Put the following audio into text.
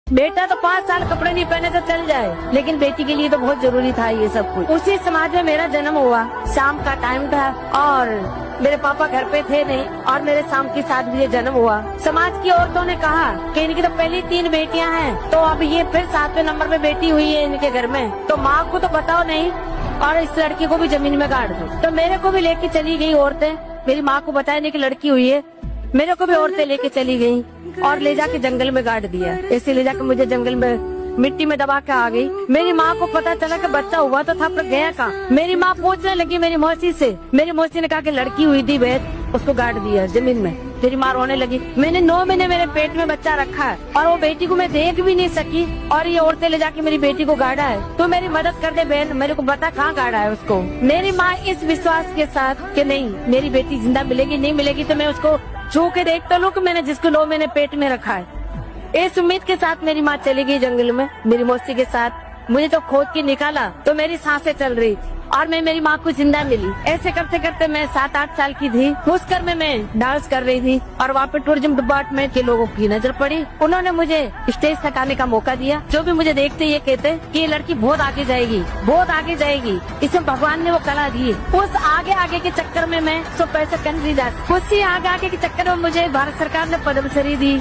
बेटा तो 5 साल कपड़े नहीं पहने तो चल जाए, लेकिन बेटी के लिए तो बहुत जरूरी था ये सब कुछ। उसी समाज में मेरा जन्म हुआ, शाम का टाइम था और मेरे पापा घर पे थे नहीं और मेरे शाम के साथ भी ये जन्म हुआ। समाज की औरतों ने कहा कि इनकी तो पहली 3 बेटियां हैं, तो अब ये फिर 7वें नंबर पे बेटी हुई है इनके घर में, तो माँ को तो बताओ नहीं और इस लड़की को भी जमीन में गाड़ दो। तो मेरे को भी लेके चली गई औरतें, मेरी माँ को बताया नहीं कि लड़की हुई है, मेरे को भी औरतें लेके चली गयी और ले जाके जंगल में गाड़ दिया। ऐसे ले जाके मुझे जंगल में मिट्टी में दबा के आ गई। मेरी माँ को पता चला कि बच्चा हुआ तो था पर गया कहाँ। मेरी माँ पूछने लगी मेरी मौसी से, मेरी मौसी ने कहा कि लड़की हुई थी बेद, उसको गाड़ दिया जमीन में। मेरी माँ रोने लगी। मैंने 9 महीने मेरे पेट में बच्चा रखा है और वो बेटी को मैं देख भी नहीं सकी और ये औरतें ले जाके मेरी बेटी को गाड़ा है। तो मेरी मदद कर दे बहन, मेरे को बता कहाँ गाड़ा है उसको। मेरी माँ इस विश्वास के साथ कि नहीं मेरी बेटी जिंदा मिलेगी, नहीं मिलेगी तो मैं उसको छू के देख तो लूं कि मैंने जिसको 9 महीने पेट में रखा है। इस उम्मीद के साथ मेरी माँ चली गई जंगल में मेरी मौसी के साथ। मुझे तो खोद के निकाला तो मेरी सांसें चल रही थी और मैं मेरी माँ को जिंदा मिली। ऐसे करते करते मैं 7-8 साल की थी। उस घर में मैं डांस कर रही थी और वहाँ पे टूरिज्म डिपार्टमेंट के लोगों की नजर पड़ी। उन्होंने मुझे स्टेज थकाने का मौका दिया। जो भी मुझे देखते ये कहते कि ये लड़की बहुत आगे जाएगी, बहुत आगे जाएगी, इसमें भगवान ने वो कला दी है। उस आगे आगे के चक्कर में मैं 100 पैसे कन भी जा। उसी आगे आगे के चक्कर में मुझे भारत सरकार ने पद्मश्री दी,